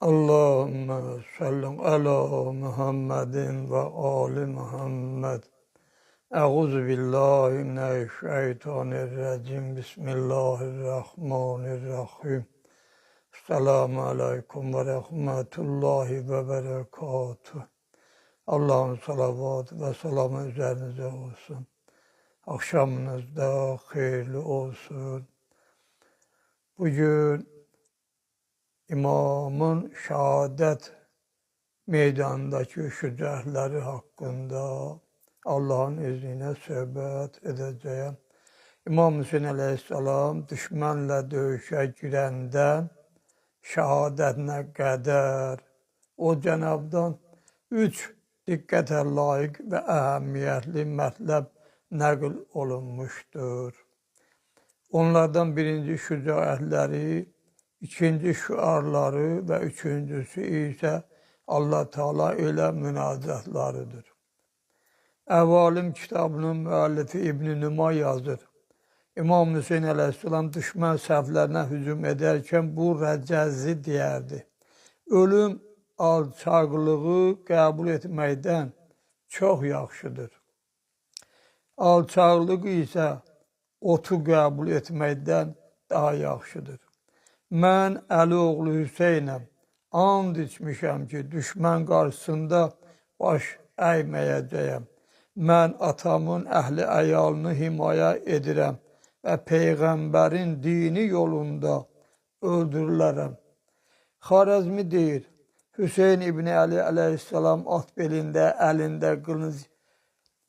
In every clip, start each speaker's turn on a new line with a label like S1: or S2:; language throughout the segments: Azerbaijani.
S1: Allahümme salli ala Muhammedin ve ali Muhammed. Euzu billahi mineşşeytanirracim. Bismillahirrahmanirrahim. Selamun aleyküm ve rahmetullahi ve berekatuhu. Allah'ın salavatı ve selamı üzerinize olsun. Akşamınızda hayırlı olsun. Bugün İmamın şehadet meydanındaki şücahları hakkında Allah'ın izniyle söhbət edəcəyəm. İmam Hüseyin Aleyhisselam düşmanla döyüşe girəndən şəhadətinə qədər o Cənabdan 3 diqqətə layiq və əhəmiyyətli mətləb nəql olunmuşdur. Onlardan birinci şücaətləri, İkinci şüarları ve üçüncüsü ise Allah Teala ile münacatlarıdır. Əvalim kitabının müəllifi İbn-i Numa yazır. İmam Hüseyin Aleyhisselam düşman səhvlərine hücum ederken bu rəcəzi deyərdi. Ölüm alçaqlığı qəbul etməkdən çox yaxşıdır. Alçaqlıq isə otu qəbul etməkdən daha yaxşıdır. Mən Əli-oğlu Hüseynəm, and içmişəm ki, düşmən qarşısında baş əyməyəcəyəm. Mən atamın əhli əyalını himayə edirəm və Peyğəmbərin dini yolunda öldürülərəm. Xarəzmi deyir, Hüseyin İbni Əli əleyhissalam at belində, əlində qılınc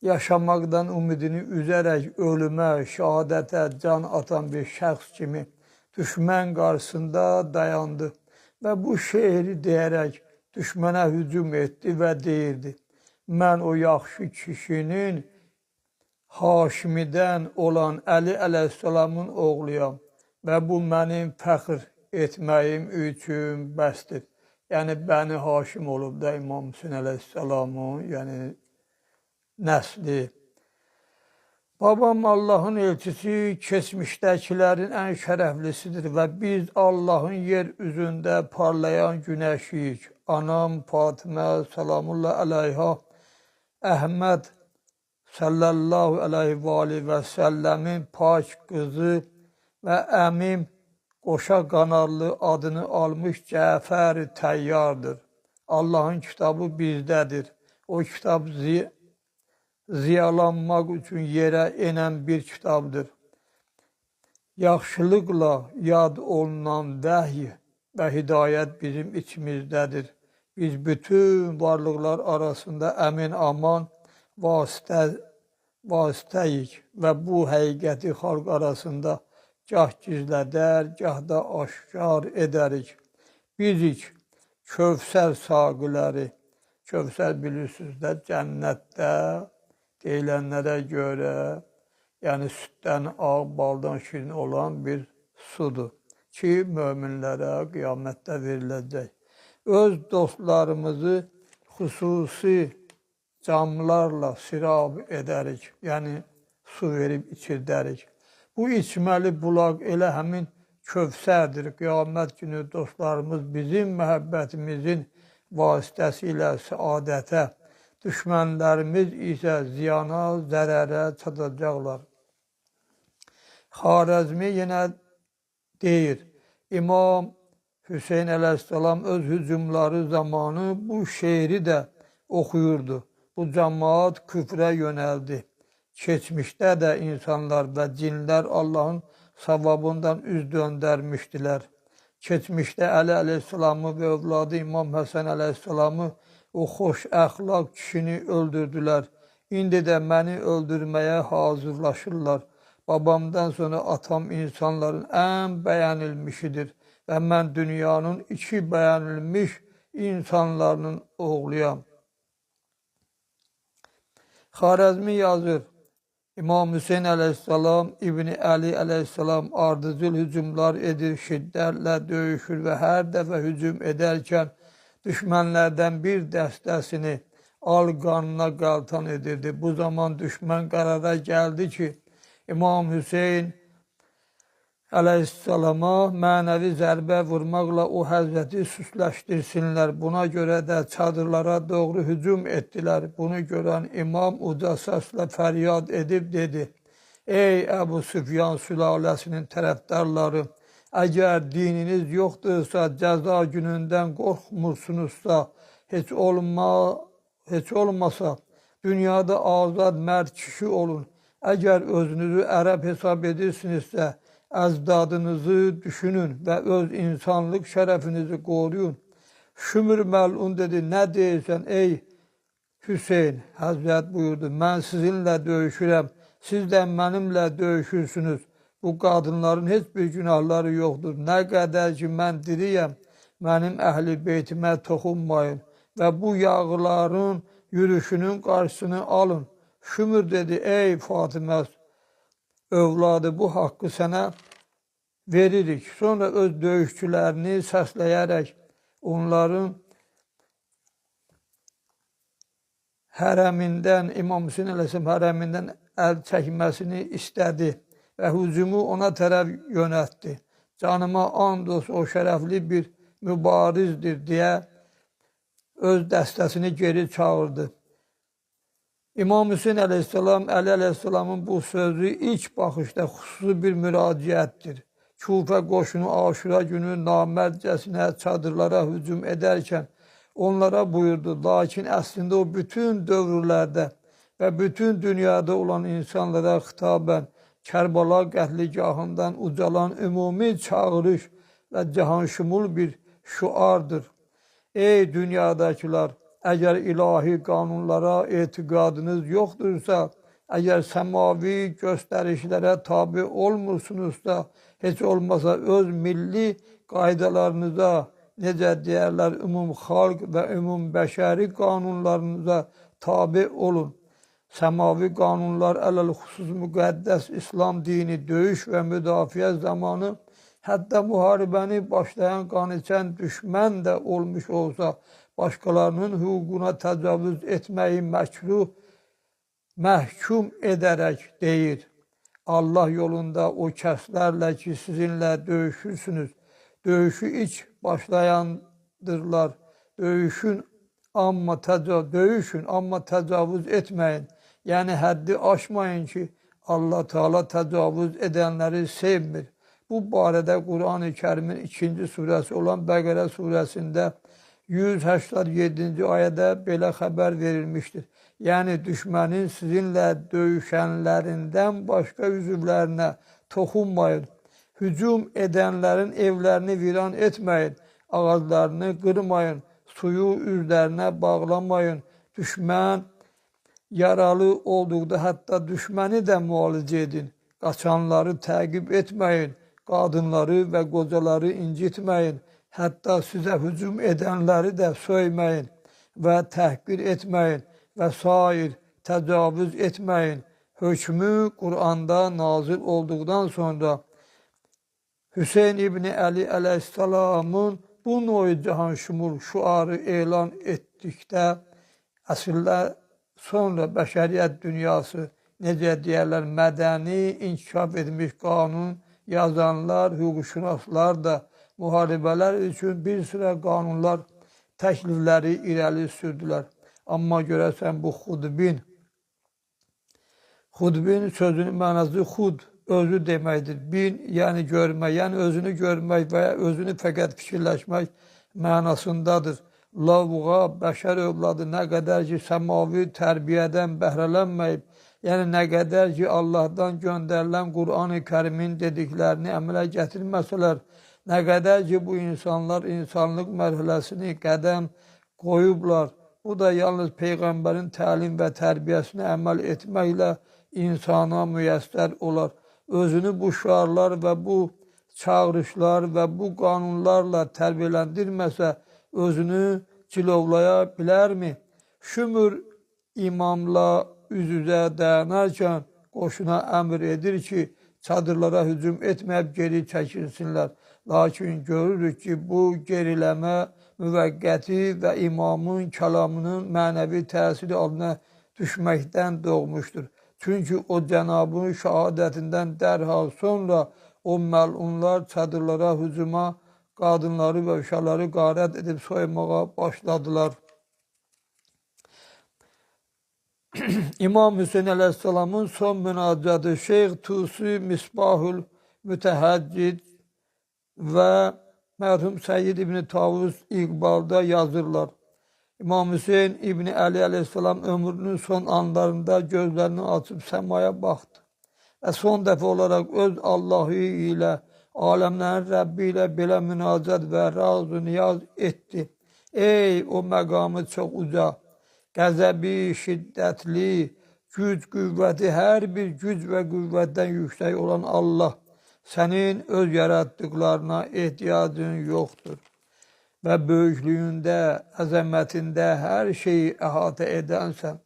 S1: yaşamaqdan ümidini üzərək ölümə, şəhadətə can atan bir şəxs kimi düşmən qarşısında dayandı və bu şeiri deyərək düşmənə hücum etdi və deyirdi. Mən o yaxşı kişinin Haşimidən olan Əli əleyhissalamın oğluyam və bu mənim fəxr etməyim üçün bəsdir. Yəni, Bəni Haşim olub da İmam Hüseyin əleyhissalamın, yəni nəsli. Babam Allah'ın elçisi, keçmişdəkilərin ən şərəflisidir və biz Allah'ın yer üzündə parlayan günəşiyik. Anam Fatimə salamullah əleyha, Əhməd sallallahu aleyhi və səlləmin pak qızı və əmim qoşa qanarlı adını almış Cəfər Təyyardır. Allah'ın kitabı bizdədir. O kitab ziyalanmaq üçün yerə enən bir kitabdır. Yaxşılıqla yad olunan vəhy və hidayət bizim içimizdədir. Biz bütün varlıqlar arasında əmin aman vasitəyik və bu həqiqəti xalq arasında gah gizlədər, gah da aşkar edərik. Bizik Kövsər saqiləri, Kövsər bilirsiniz də cənnətdə deyilənlərə görə, yəni süddən ağ, baldan şirin olan bir sudur ki, möminlərə qiyamətdə veriləcək. Öz dostlarımızı xüsusi camlarla sirab edərik, yəni su verib içirdərik. Bu içməli bulaq elə həmin Kövsərdir. Qiyamət günü dostlarımız bizim məhəbbətimizin vasitəsilə səadətə, düşmənlərimiz isə ziyana, zərərə çatacaqlar. Xarəzmi yenə deyir, İmam Hüseyin əleyhissalam öz hücumları zamanı bu şeiri də oxuyurdu. Bu cəmaat küfrə yönəldi. Keçmişdə də insanlar və cinlər Allahın savabından üz döndərmişdilər. Keçmişdə Əli əleyhissalamı və övladı İmam Həsən əleyhissalamı o xoş əxlaq kişini öldürdülər. İndi də məni öldürməyə hazırlaşırlar. Babamdan sonra atam insanların ən bəyənilmişidir və mən dünyanın 2 bəyənilmiş insanlarının oğluyam. Xarəzmi yazır, İmam Hüseyin əleyhissalam, İbni Əli əleyhissalam ardıcıl hücumlar edir, şiddətlə döyüşür və hər dəfə hücum edərkən düşmənlərdən bir dəstəsini al qanına qaltan edirdi. Bu zaman düşmən qərara gəldi ki, İmam Hüseyin Əleyhissalama mənəvi zərbə vurmaqla o həzrəti süsləşdirsinlər. Buna görə də çadırlara doğru hücum etdilər. Bunu görən imam uca səslə fəryad edib dedi: Ey Əbu Süfyan sülaləsinin tərəfdarları, əgər dininiz yoxdursa, cəza günündən qorxmursunuzsa, heç olmasa dünyada azad mərd kişi olun. Əgər özünüzü ərəb hesab edirsinizsə, əzdadınızı düşünün və öz insanlıq şərəfinizi qoruyun. Şümür məlun dedi, nə deyirsən ey Hüseyin? Həzrət buyurdu, mən sizinlə döyüşürəm, siz də mənimlə döyüşürsünüz. Bu qadınların heç bir günahları yoxdur. Nə qədər ki mən diriyəm, mənim əhl-i beytimə toxunmayın və bu yağların yürüşünün qarşısını alın. Şümür dedi, ey Fatimə övladı, bu haqqı sənə veririk. Sonra öz döyüşçülərini səsləyərək onların hərəmindən, İmam Hüseyin əleyhissalam hərəmindən əl çəkməsini istədi və hücumu ona tərəf yönəltdi. Canıma and olsun, o şərəfli bir mübarizdir deyə öz dəstəsini geri çağırdı. İmam Hüseyin əleyhissalam, Əli əleyhissalamın bu sözü ilk baxışda xüsusi bir müraciətdir. Kufə qoşunu Aşura günü namərcəsinə çadırlara hücum edərkən onlara buyurdu. Lakin əslində o bütün dövrlərdə və bütün dünyada olan insanlara xitabən Kərbala qətligahından ucalan ümumi çağırış və cahanşumul bir şüardır. Ey dünyadakılar! Əgər ilahi qanunlara etiqadınız yoxdursa, əgər səmavi göstərişlərə tabi olmursunuzsa, heç olmasa öz milli qaydalarınıza, necə deyərlər, ümum xalq və ümum bəşəri qanunlarınıza tabi olun. Səmavi qanunlar ələl xüsus müqəddəs İslam dini döyüş və müdafiə zamanı hətta müharibəni başlayan qaniçən düşmən də olmuş olsa, başqalarının hüququna təcavüz etməyi məhkum edərək deyir. Allah yolunda o kəslərlə ki, sizinlə döyüşürsünüz. Döyüşü ilk başlayandırlar. Döyüşün, amma təcavüz etməyin. Yəni, həddi aşmayın ki, Allah Teala təcavüz edənləri sevmir. Bu barədə Quran-ı Kərimin 2-ci surəsi olan Bəqərə surəsində 187-ci ayədə belə xəbər verilmişdir. Yəni, düşmənin sizinlə döyüşənlərindən başqa üzvlərinə toxunmayın. Hücum edənlərin evlərini viran etməyin, ağaclarını qırmayın, suyu üzlərinə bağlamayın. Düşmən yaralı olduqda hətta düşməni də müalicə edin. Qaçanları təqib etməyin, qadınları və qocaları incitməyin. Hətta sizə hücum edənləri də söyməyin və təhqir etməyin və sair təcavüz etməyin. Hökmü Quranda nazil olduqdan sonra Hüseyin İbni Əli əleyhissalamın bu növ cahanşumul şüarı elan etdikdə əsrlər sonra bəşəriyyət dünyası, necə deyərlər, mədəni inkişaf etmiş qanun yazanlar, hüquqşünaslar da müharibələr üçün bir sıra qanunlar təklifləri irəli sürdülər. Amma görəsən bu xudbin sözünün mənası xud, özü deməkdir. Bin, yəni görmək, yəni özünü görmək və ya özünü fəqət fikirləşmək mənasındadır. Lavuğa, bəşər övladı nə qədər ki, səmavi tərbiyədən bəhrələnməyib, yəni nə qədər ki, Allahdan göndərilən Quran-ı Kərimin dediklərini əmələ gətirməsələr, nə qədər ki, bu insanlar insanlıq mərhələsini qədəm qoyublar. Bu da yalnız Peyğəmbərin təlim və tərbiyəsinə əməl etməklə insana müyəssər olar. Özünü bu şüarlar və bu çağırışlar və bu qanunlarla tərbiyələndirməsə, özünü cilovlaya bilərmi? Şümür imamla üz-üzə dayanarkən qoşuna əmr edir ki, çadırlara hücum etməyib geri çəkilsinlər. Lakin görürük ki, bu geriləmə müvəqqəti və imamın kəlamının mənəvi təsiri altına düşməkdən doğmuşdur. Çünki o Cənabın şəhadətindən dərhal sonra O məlunlar çadırlara hücuma, qadınları və uşaqları qarət edib soymağa başladılar. İmam Hüseyin Aleyhisselam'ın son münacatı Şeyh Tusi Misbahül Mütehaccid ve merhum Seyyid İbni Tavus İkbal'da yazırlar. İmam Hüseyin İbni Ali Aleyhisselam ömrünün son anlarında gözlerini açıp semaya baktı. Ve son defa olarak öz Allah'ı ile, alemlerin Rabbi ile belə münacat ve razı niyaz etti. Ey o məqamı çok uca, qəzəbi, şiddətli, güc, qüvvəti, hər bir güc və qüvvətdən yüksək olan Allah, sənin öz yaratdıqlarına ehtiyacın yoxdur. Və böyüklüyündə, əzəmətində hər şeyi əhatə edənsən,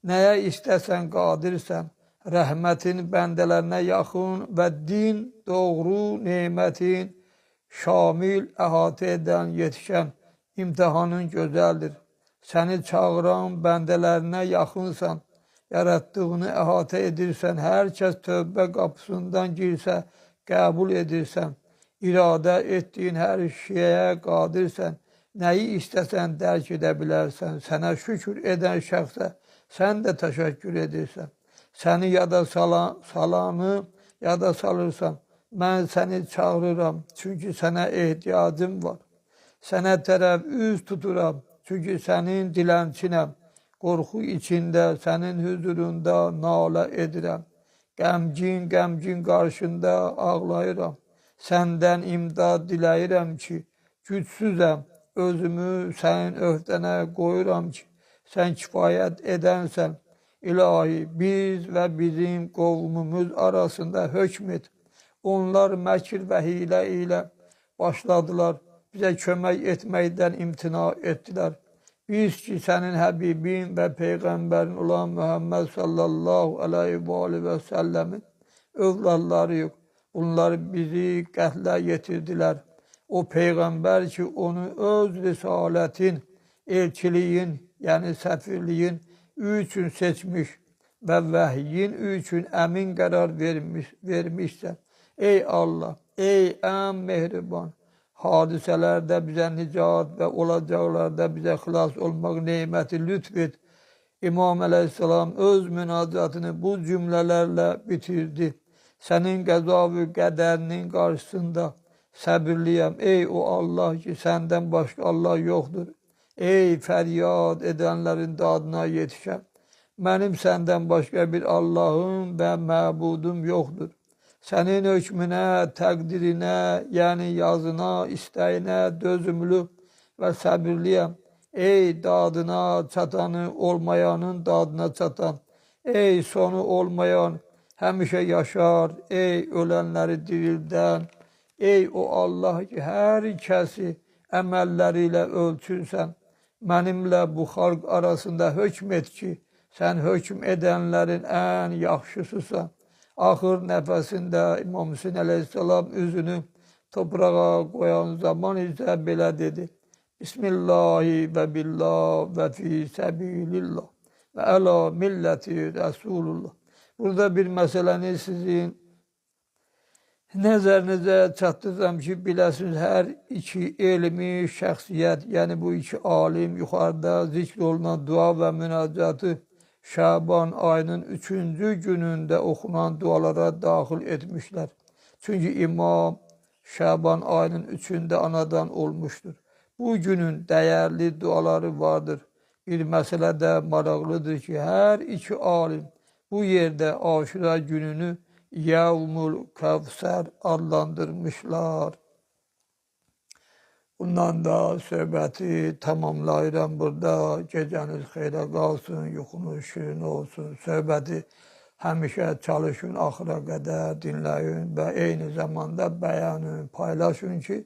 S1: nəyə istəsən qadirsən, rəhmətin bəndələrinə yaxın və din, doğru, nemətin, şamil, əhatə edən, yetişən imtihanın gözəldir. Səni çağıran bəndələrinə yaxınsan, yaratdığını əhatə edirsən, hər kəs tövbə qapısından girsə, qəbul edirsən, iradə etdiyin hər şeyə qadirsən, nəyi istəsən dərk edə bilərsən, sənə şükür edən şəxsə sən də təşəkkür edirsən, səni yada salanı yada salırsan, mən səni çağırıram, çünki sənə ehtiyacım var, sənə tərəf üz tuturam, çünki sənin dilənçinəm, qorxu içində sənin hüzurunda nalə edirəm. Qəmgin qarşında ağlayıram. Səndən imdad diləyirəm ki, gücsüzəm, özümü sənin öhdənə qoyuram ki, sən kifayət edənsən. İlahi, biz və bizim qovmumuz arasında hökm et. Onlar məkir və hilə ilə başladılar. Bizə kömək etməkdən imtina etdilər. Biz ki, sənin Həbibin və Peyğəmbərin olan Muhammed sallallahu aleyhi və səlləmin övladlarıyıq. Bunlar bizi qətlə yetirdilər. O Peyğəmbər ki, onu öz risalətin, elçiliyin, yəni səfirliyin üçün seçmiş və vəhyin üçün əmin qərar vermişsən. Ey Allah, ey ən mehriban, hadisələrdə bizə nicat və olacaqlarda bizə xilas olmaq neyməti lütf et. İmam Aleyhisselam öz münacatını bu cümlələrlə bitirdi. Sənin qəza və qədərinin qarşısında səbirliyəm. Ey o Allah ki, səndən başqa Allah yoxdur. Ey fəryad edənlərin dadına yetişəm. Mənim səndən başqa bir Allahım və məbudum yoxdur. Sənin hökmünə, təqdirinə, yəni yazına, istəyinə dözümlü və səbirliyəm. Ey dadına çatanı, olmayanın dadına çatan. Ey sonu olmayan, həmişə yaşar. Ey ölənləri dirildən. Ey o Allah ki, hər kəsi əməlləri ilə ölçürsən. Mənimlə bu xalq arasında hökm et ki, sən hökm edənlərin ən yaxşısısan. Axır nəfəsində İmam Hüseyin Aleyhisselam üzünü toprağa qoyan zaman isə belə dedi. Bismillahi və billah və fi səbilillah və əla milləti Resulullah. Burada bir məsələni sizin nəzərinizə çatdırsam ki, biləsiniz, hər iki elmi şəxsiyyət, yəni bu iki alim yuxarıda zikr olunan dua və münacatı Şaban ayının 3-cü günündə oxunan dualara daxil etmişlər. Çünki İmam Şaban ayının 3-də anadan olmuşdur. Bu günün dəyərli duaları vardır. Bir məsələ də maraqlıdır ki, hər iki alim bu yerdə Aşura gününü Yevmul Kevser adlandırmışlar. Bundan da söhbəti tamamlayıram burada. Gecəniz xeyrə qalsın, yuxunuz şirin olsun. Söhbəti həmişə çalışın, axıra qədər dinləyin və eyni zamanda bəyənin, paylaşın ki,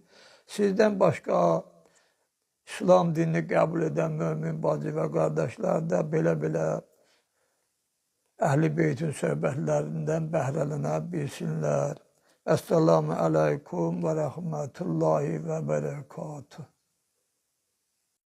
S1: sizdən başqa İslam dinini qəbul edən mömin bacı və qardaşlar da belə-belə Əhl-i Beytin söhbətlərindən bəhrələnə bilsinlər. Əssalamu aleykum və rəhmətullahi və bərəkatuhu.